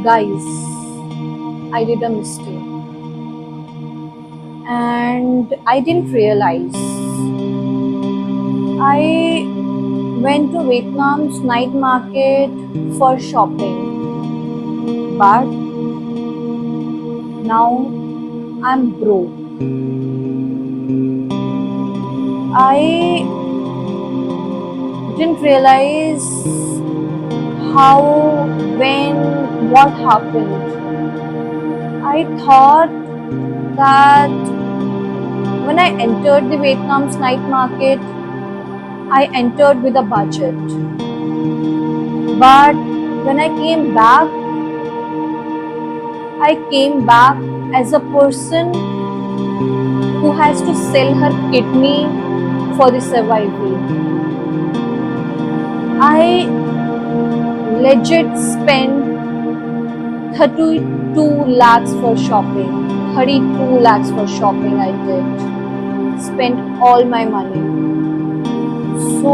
Guys, I did a mistake and I didn't realize. I went to Vietnam's night market for shopping, but now I'm broke. I didn't realize how, when, what happened. I thought that when I entered the Vietnam's night market, I entered with a budget. But when I came back as a person who has to sell her kidney for the survival. I legit spent 32 lakhs for shopping. 32 lakhs for shopping I did. Spent all my money. So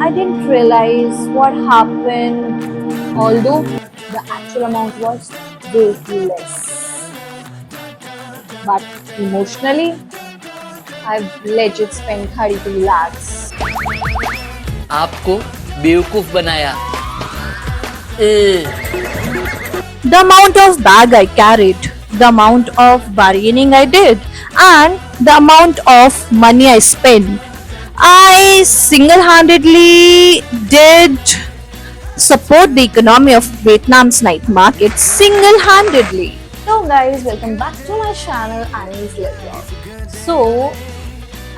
I didn't realize what happened, although the actual amount was way too less. But emotionally, I've legit spent 32 lakhs. आपको बेवकूफ बनाया. The amount of bag I carried, the amount of bargaining I did, and the amount of money I spent, I single-handedly did support the economy of Vietnam's night market single-handedly. So guys, welcome back to my channel Annie's Vlog. So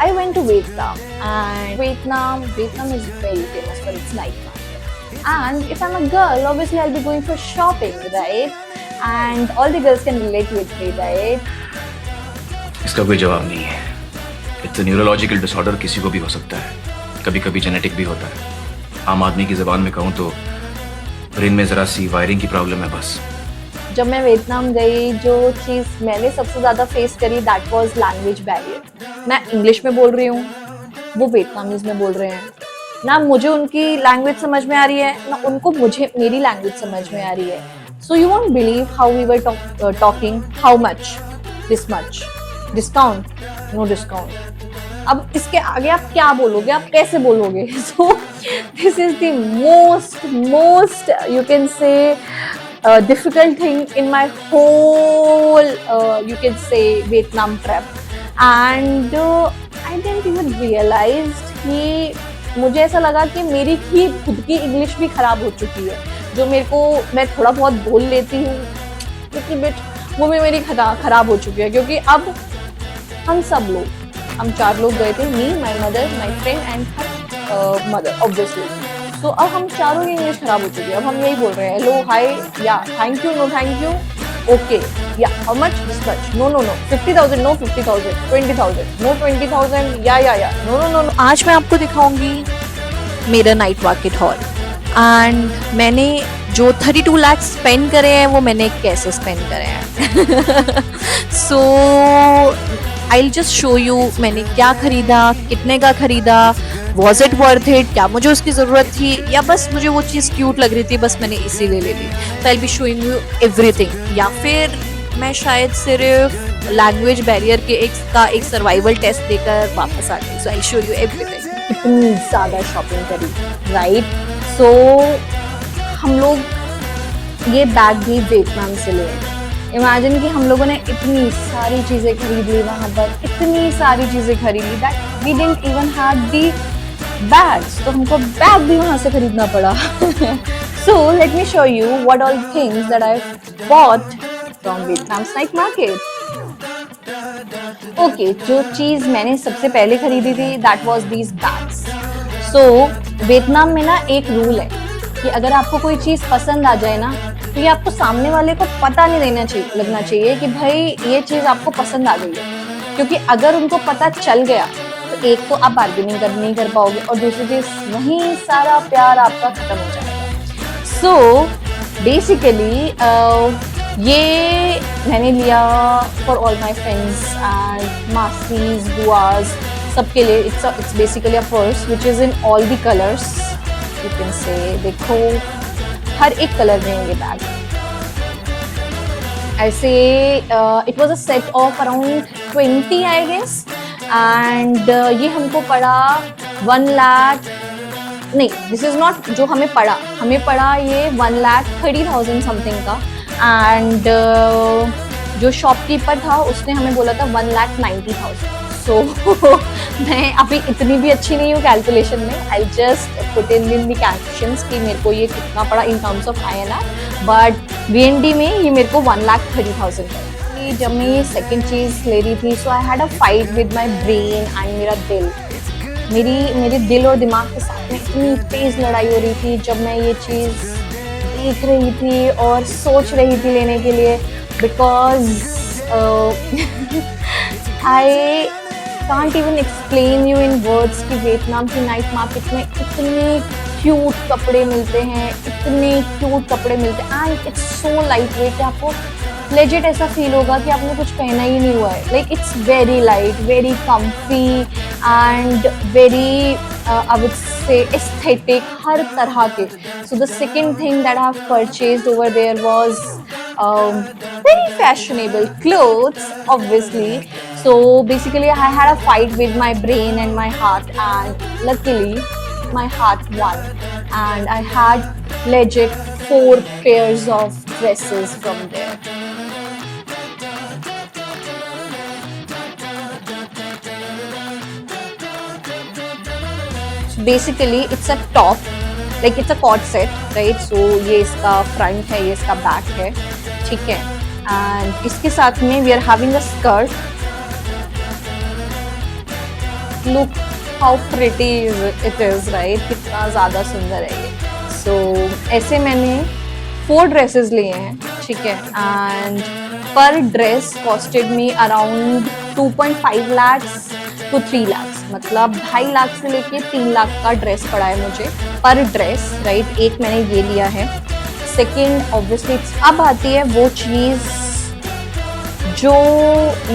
I went to Vietnam, and Vietnam is very famous for its night market. And if I'm a girl, obviously I'll be going for shopping, right? And all the girls can relate with me, right? इसका कोई जवाब नहीं है. It's a neurological disorder, किसी को भी हो सकता है, कभी कभी जेनेटिक भी होता है. आम आदमी की ज़बान में कहूँ तो ब्रेन में ज़रा सी वायरिंग की प्रॉब्लम है बस. जब मैं वियतनाम गई, जो चीज़ मैंने सबसे ज़्यादा फेस करी, दैट वाज लैंग्वेज बैरियर. मैं इंग्लिश में बोल रही हूँ, वो वियतनामीज में बोल रहे हैं. ना मुझे उनकी लैंग्वेज समझ में आ रही है, ना उनको मुझे मेरी लैंग्वेज समझ में आ रही है. So you won't believe how we were talking, how much, this much, discount, no discount. अब इसके आगे आप क्या बोलोगे, आप कैसे बोलोगे? So this is the most you can say difficult thing in my whole you can say Vietnam trip. And I didn't even realize कि मुझे ऐसा लगा कि मेरी ही खुद की इंग्लिश भी खराब हो चुकी है. जो मैं थोड़ा बहुत बोल लेती हूँ लिटिल बिट, वो भी मेरी खराब हो चुकी है. क्योंकि अब हम 4 लोग गए थे, me, my mother, my friend and her mother obviously. तो अब हम चारों की इंग्लिश खराब हो चुकी है. अब हम यही बोल रहे हैं, hello, hi, yeah, thank you, no thank you, okay, yeah, how much, this much, no 50,000, no 50,000, 20,000, no 20,000, yeah, no. आज मैं आपको दिखाऊंगी मेरा नाइट मार्केट हॉल. एंड मैंने जो 32 लाख स्पेंड करे हैं, वो मैंने कैसे स्पेंड करे हैं. So I will just show you मैंने क्या खरीदा, कितने का खरीदा, वॉज इट वर्थ इट, क्या मुझे उसकी ज़रूरत थी, या बस मुझे वो चीज़ क्यूट लग रही थी, बस मैंने इसीलिए ले ली. तो I will be showing you everything. या फिर मैं शायद सिर्फ लैंग्वेज बैरियर के एक सर्वाइवल टेस्ट देकर वापस आ गई. सो आई शो यू एवरीथिंग. इतनी ज़्यादा शॉपिंग करी, राइट? सो हम लोग ये बैग भी वियतनाम से लिए. इमेजिन कि हम लोगों ने इतनी सारी चीज़ें खरीद ली वहाँ पर, इतनी सारी चीज़ें खरीद ली that we didn't even have the bags. तो हमको बैग भी वहाँ से खरीदना पड़ा. So let me show you what all things that I bought from Vietnam's night market. Okay, जो चीज़ मैंने सबसे पहले खरीदी थी that was these bags. So Vietnam में ना एक रूल है कि अगर आपको कोई चीज़ पसंद आ जाए ना, तो ये आपको सामने वाले को पता नहीं लगना चाहिए कि भाई ये चीज़ आपको पसंद आ गई है. क्योंकि अगर उनको पता चल गया तो एक तो आप बार्गेनिंग नहीं कर पाओगे, और दूसरी चीज़ वहीं सारा प्यार आपका ख़त्म हो जाएगा. सो बेसिकली ये मैंने लिया for all my friends and मासीज, बुआज, सबके लिए. It's basically a purse which is in all the colours. You can say देखो हर एक कलर में ये बैग। ऐसे it was a set of around 20 I guess, and ये हमको पड़ा 1 लाख, नहीं दिस इज नॉट जो हमें पड़ा ये 1,30,000 समथिंग का, एंड जो शॉपकीपर था उसने हमें बोला था 1,90,000। सो मैं अभी इतनी भी अच्छी नहीं हूँ कैलकुलेशन में, I just put in the captions कि मेरे को ये कितना पड़ा इन terms of INR, but VND में ये मेरे को 1,30,000 पड़ा। जब मैं ये सेकेंड चीज़ ले रही थी, so I had a fight with my brain and मेरा दिल, मेरे दिल और दिमाग के साथ में इतनी तेज़ लड़ाई हो रही थी जब मैं ये चीज़ देख रही थी और सोच रही थी लेने के लिए, because I can't even explain you in words कि वियतनाम की नाइट मार्केट में इतने क्यूट कपड़े मिलते हैं, and it's so light weight कि आपको लेजिट ऐसा फील होगा कि आपने कुछ पहना ही नहीं हुआ है। Like it's very light, very comfy and very I would say aesthetic हर तरह के। So the second thing that I have purchased over there was very fashionable clothes obviously. So basically I had a fight with my brain and my heart, and luckily my heart won, and I had legit 4 pairs of dresses from there. So basically it's a top, like it's a cord set, right? So ये इसका front है, ये इसका back है, ठीक है, and इसके साथ में we are having a skirt. Look how pretty it is, right? कितना ज़्यादा सुंदर है ये। सो ऐसे मैंने 4 ड्रेसेस लिए हैं, ठीक है, एंड पर dress costed me around 2.5 lakhs to 3 lakhs, मतलब 2.5 लाख से लेके 3 लाख का ड्रेस पड़ा है मुझे पर ड्रेस, राइट? एक मैंने ये लिया है। सेकेंड ऑब्वियसली अब आती है वो चीज़ जो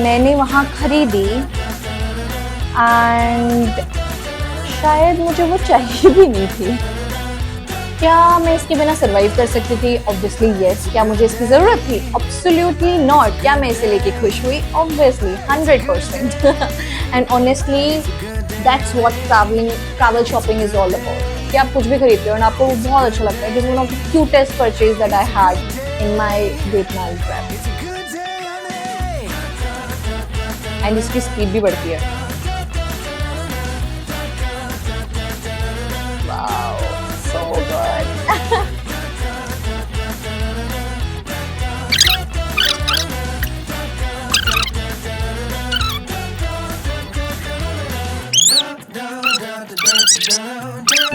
मैंने वहाँ खरीदी एंड शायद मुझे वो चाहिए भी नहीं थी। क्या मैं इसके बिना सर्वाइव कर सकती थी? Obviously yes. क्या मुझे इसकी ज़रूरत थी? Absolutely not. क्या मैं इसे लेके खुश हुई? Obviously 100%। And honestly that's what travel shopping is all about, कि आप कुछ भी खरीदते हो और आपको बहुत अच्छा लगता है। It is one of the cutest purchase that I had in my Vietnam travel. And इसकी स्पीड भी बढ़ती है। Wow, so good.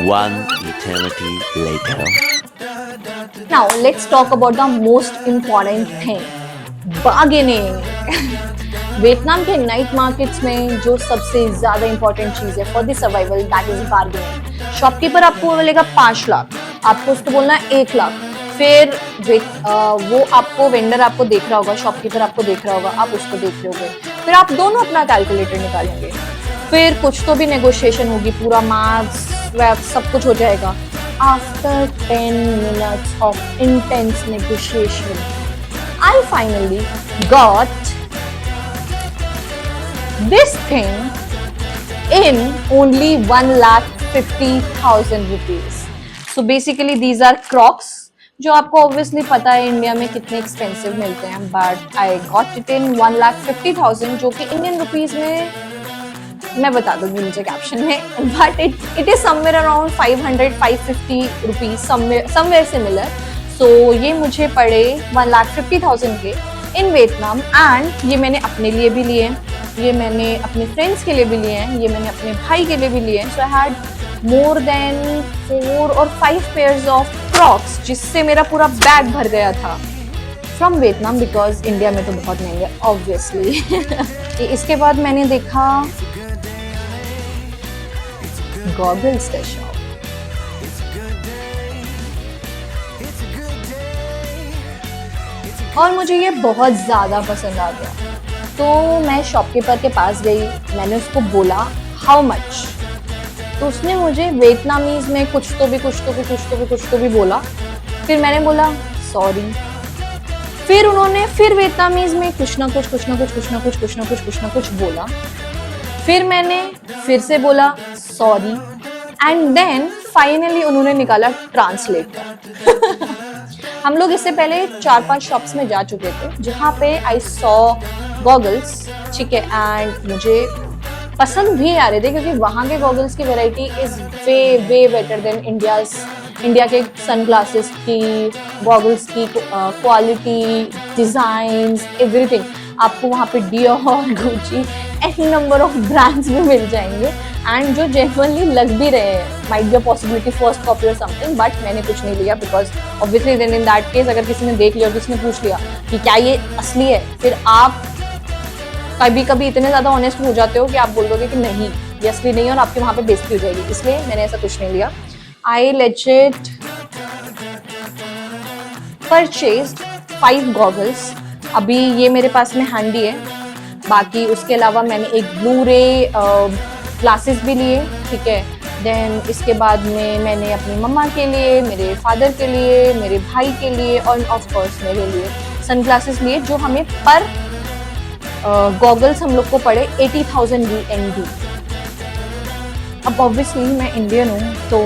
One eternity later. Now let's talk about the most important thing, bargaining. Vietnam के night markets में जो सबसे ज़्यादा important चीज़ है for the survival, that is bargaining. Shopkeeper आपको बोलेगा 5 लाख, आपको उसको बोलना है 1 लाख। फिर वो आपको वेंडर आपको देख रहा होगा, शॉपकीपर आपको देख रहा होगा, आप उसको देख रहे होगे, फिर आप दोनों अपना कैलकुलेटर निकालेंगे, फिर कुछ तो भी नेगोशिएशन होगी, पूरा मार्क्स सब कुछ हो जाएगा। After 10 minutes of intense negotiation, I finally got this thing in only 1,50,000 rupees. So basically these are Crocs, जो आपको ऑब्वियसली पता है इंडिया में कितने एक्सपेंसिव मिलते हैं, but I got it in 1,50,000, जो कि इंडियन रुपीज में मैं बता दूंगी नीचे कैप्शन में, but it is somewhere around 500-550 rupees, somewhere similar. So ये मुझे पड़े 1,50,000 के इन वियतनाम, एंड ये मैंने अपने लिए भी लिए, ये मैंने अपने फ्रेंड्स के लिए भी लिए हैं, ये मैंने अपने भाई के लिए भी लिए हैं। So I had more than 4 or 5 pairs of Crocs, जिससे मेरा पूरा बैग भर गया था फ्रॉम वियतनाम, बिकॉज इंडिया में तो बहुत महंगे ऑब्वियसली। इसके बाद मैंने देखा गॉगल्स का शॉप, और मुझे ये बहुत ज़्यादा पसंद आ गया। तो मैं शॉपकीपर के पास गई, मैंने उसको बोला हाउ मच, तो उसने मुझे वियतनामीज में कुछ तो भी बोला, फिर मैंने बोला सॉरी। फिर उन्होंने फिर वियतनामीज में कुछ ना कुछ बोला। फिर मैंने फिर से बोला सॉरी एंड देन फाइनली उन्होंने निकाला ट्रांसलेटर। हम लोग इससे पहले 4-5 शॉप्स में जा चुके थे जहाँ पे आई सॉ गॉगल्स, ठीक है, एंड मुझे पसंद भी आ रहे थे क्योंकि वहाँ के गॉगल्स की variety is way better than India के सनग्लासेस की, गॉगल्स की क्वालिटी, डिजाइन्स, एवरीथिंग आपको वहाँ पे Dior, Gucci, any number of brands में मिल जाएंगे एंड जो जेन्युइनली लग भी रहे हैं। Might be a possibility first copy और समथिंग, बट मैंने कुछ नहीं लिया because obviously then in that case अगर किसी ने देख लिया और किसी ने पूछ लिया कि क्या ये असली है, फिर आप कभी इतने ज़्यादा ऑनेस्ट हो जाते हो कि आप बोल दोगे कि नहीं ये असली नहीं है और आपके वहाँ पे बेइज्जती हो जाएगी, इसलिए मैंने ऐसा कुछ नहीं लिया। I legit purchased 5 goggles. अभी ये मेरे पास में हैंडी है, बाकी उसके अलावा मैंने एक ब्लू रे ग्लासेस भी लिए, ठीक है। देन इसके बाद में मैंने अपनी मम्मा के लिए, मेरे फादर के लिए, मेरे भाई के लिए और ऑफ कोर्स मेरे लिए सनग्लासेस लिए, जो हमें पर गॉगल्स हम लोग को पड़े 80,000 VND। अब ऑब्वियसली मैं इंडियन हूँ तो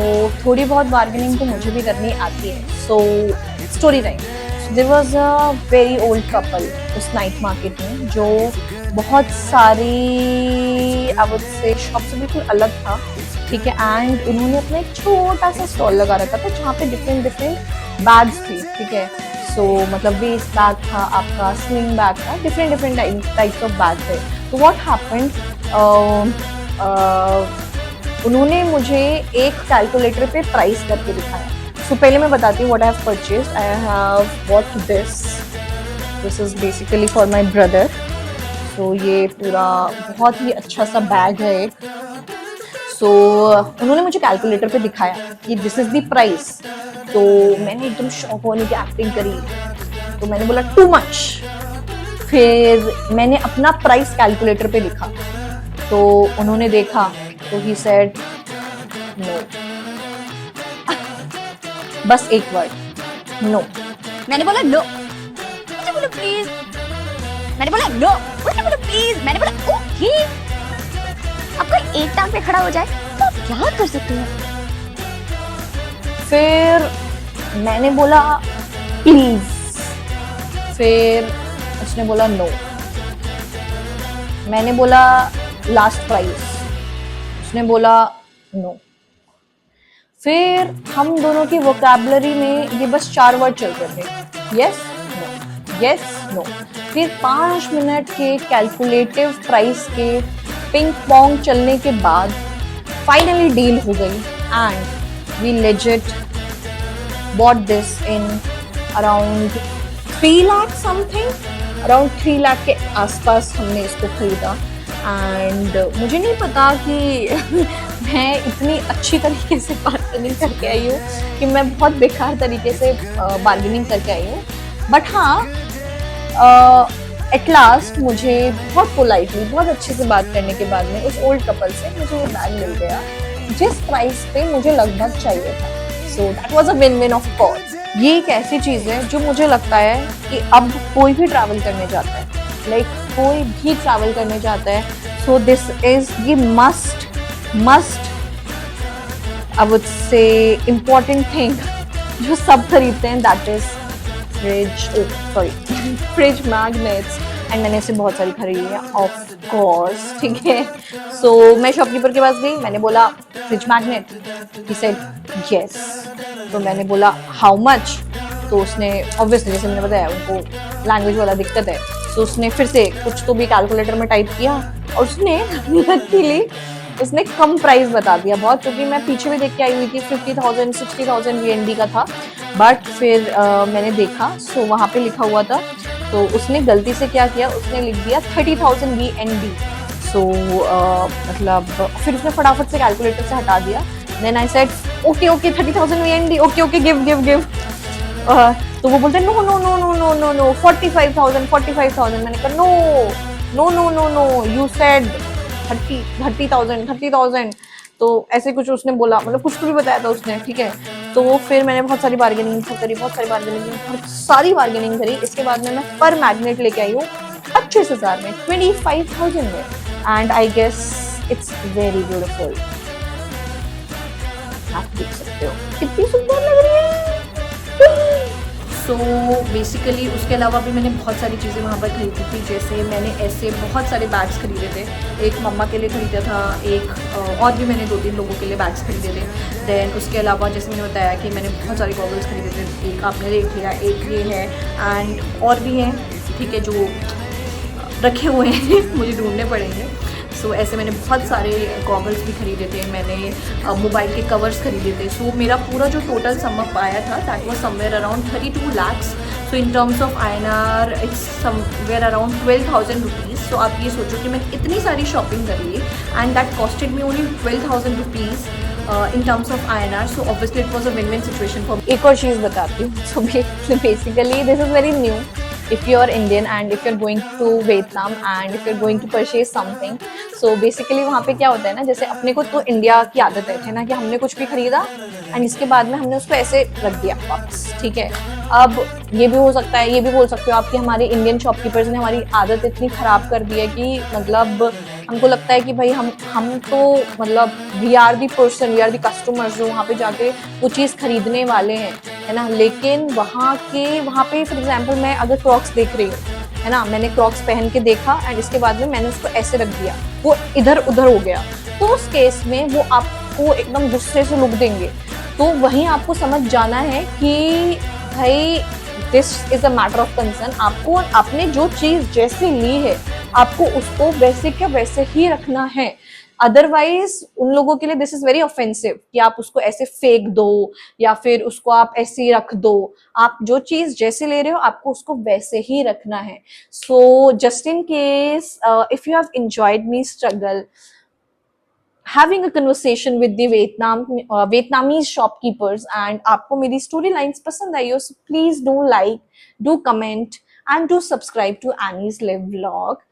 थोड़ी बहुत बार्गेनिंग तो मुझे भी करनी आती है। So story time, there was a very old couple उस नाइट मार्केट में जो बहुत सारी आई वुड से शॉप से बिल्कुल अलग था, ठीक है। एंड उन्होंने अपना एक छोटा सा स्टॉल लगा रखा था जहाँ पे डिफरेंट बैग्स थी, ठीक है। सो मतलब वेस्ट बैग था, आपका स्लिंग बैग था, डिफरेंट टाइप्स ऑफ बैग थे। तो व्हाट हैपेंड, उन्होंने मुझे एक कैलकुलेटर पे प्राइस करके दिखाया। सो पहले मैं बताती हूँ what I have purchased. I have bought this is basically for my brother. So ये पूरा बहुत ही अच्छा सा बैग है एक। सो उन्होंने मुझे कैलकुलेटर पे दिखाया कि दिस इज द प्राइस। तो मैंने एकदम शॉक होने की एक्टिंग करी, तो मैंने बोला टू मच। फिर मैंने अपना प्राइस कैलकुलेटर पे लिखा, तो उन्होंने देखा तो ही सेड नो। बस एक वर्ड, नो। मैंने बोला नो, मुझे बोलो प्लीज। मैंने बोला नो, मुझे बोलो प्लीज। मैंने बोला ओके। अब कोई एक टांग पे खड़ा हो जाए तो आप क्या कर सकते हो? फिर मैंने बोला प्लीज। फिर उसने बोला नो। मैंने बोला लास्ट प्राइस, उसने बोला नो। फिर हम दोनों की वोकैबुलरी में ये बस 4 वर्ड चल रहे थे, यस नो, यस नो। फिर 5 मिनट के कैलकुलेटिव प्राइस के पिंग पोंग चलने के बाद फाइनली डील हो गई and we legit bought this in around 3 lakh something, around 3 lakh के आसपास हमने इसको खरीदा। एंड मुझे नहीं पता कि मैं इतनी अच्छी तरीके से बार्गेनिंग करके आई हूँ कि मैं बहुत बेकार तरीके से बार्गेनिंग करके आई हूँ, बट हाँ एट लास्ट मुझे बहुत पोलाइटली, बहुत अच्छे से बात करने के बाद में उस ओल्ड कपल से मुझे ये बैग मिल गया जिस प्राइस पे मुझे लगभग चाहिए था। So that was a win-win of course. ये एक ऐसी चीज़ है जो मुझे लगता है कि अब कोई भी ट्रैवल करने जाता है, लाइक कोई भी ट्रैवल करने जाता है, सो दिस इज ये मस्ट आई वुड से इम्पॉर्टेंट थिंग जो सब खरीदते हैं, that is fridge magnets. And मैंने इसे बहुत सारी खरीदी है ऑफ कोर्स, ठीक है। सो मैं शॉपकीपर के पास गई, मैंने बोला fridge magnet, he said yes. तो मैंने बोला हाउ मच, तो उसने ऑब्वियसली जैसे मैंने बताया उनको लैंग्वेज वाला दिक्कत है, तो उसने फिर से कुछ तो भी कैलकुलेटर में टाइप किया और उसने लकीली उसने कम प्राइस बता दिया बहुत, क्योंकि मैं पीछे भी देख के आई हुई थी 50,000 60,000 VND का था, बट फिर मैंने देखा सो वहाँ पे लिखा हुआ था, तो उसने गलती से क्या किया, उसने लिख दिया 30,000 VND। सो मतलब फिर उसने फटाफट से कैलकुलेटर से हटा दिया। Then I said okay 30,000 VND, okay give. तो वो बोलते no no no no no no no 45,000। मैंने कहा नो यू सेड 30,000। तो ऐसे कुछ उसने बोला, मतलब कुछ तो भी बताया था उसने, ठीक है। तो फिर मैंने बहुत सारी बार्गेनिंग करी, बहुत सारी बार्गेनिंग करी। इसके बाद में मैं पर मैग्नेट लेके आई हूँ 25,000 में, 25,000 में, and I guess it's very beautiful. आप देख सकते हो कितनी सुंदर लग रही है। सो बेसिकली उसके अलावा भी मैंने बहुत सारी चीज़ें वहाँ पर खरीदी थी। जैसे मैंने ऐसे बहुत सारे बैग्स खरीदे थे, एक मम्मा के लिए खरीदा था, एक और भी मैंने 2-3 लोगों के लिए बैग्स खरीदे थे। देन उसके अलावा जैसे मैंने बताया कि मैंने बहुत सारे गॉगल्स खरीदे थे, एक आपने देख लिया, एक ये है, एंड और भी हैं, ठीक है, जो रखे हुए हैं मुझे ढूंढने पड़ेंगे। सो ऐसे मैंने बहुत सारे गॉगल्स भी खरीदे थे, मैंने मोबाइल के कवर्स खरीदे थे। सो मेरा पूरा जो टोटल सम अप आया था that was somewhere around 32 lakhs। So in terms of INR it's somewhere around 12,000 rupees. So आप ये सोचो कि मैंने इतनी सारी शॉपिंग करी है and that costed me only 12,000 rupees in terms of INR. So obviously it was a win-win situation for me. एक और चीज़ बताती हूँ। So basically this is very new. If you are Indian and if you are going to Vietnam and if you are going to purchase something, so basically वहाँ पे क्या होता है ना, जैसे अपने को तो इंडिया की आदत है ना कि हमने कुछ भी खरीदा एंड इसके बाद में हमने उसको ऐसे रख दिया वापस, ठीक है। अब ये भी हो सकता है, ये भी बोल सकते हो आप कि हमारे इंडियन शॉपकीपर्स ने हमारी आदत इतनी ख़राब कर दी है कि मतलब हमको लगता है कि भाई हम तो मतलब we are the person, we are the customers जो वहाँ पे जाके वो चीज़ खरीदने वाले हैं, है ना। लेकिन वहाँ पे फॉर एग्जांपल मैं अगर क्रॉक्स देख रही हूँ, है ना, मैंने क्रॉक्स पहन के देखा एंड इसके बाद में मैंने उसको ऐसे रख दिया, वो इधर उधर हो गया, तो उस केस में वो आपको एकदम गुस्से से लुक देंगे। तो वहीं आपको समझ जाना है कि भाई this is a matter of concern. आपको आपने जो चीज़ जैसे ली है आपको उसको वैसे क्या वैसे ही रखना है। अदरवाइज उन लोगों के लिए दिस इज वेरी ऑफेंसिव कि आप उसको ऐसे फेंक दो या फिर उसको आप ऐसे ही रख दो। आप जो चीज जैसे ले रहे हो आपको उसको वैसे ही रखना है। So just in case if you have enjoyed me struggle having a conversation with the Vietnamese shopkeepers and आपको मेरी story lines पसंद आई हो, so please do like, do comment and do subscribe to Annie's Live Vlog।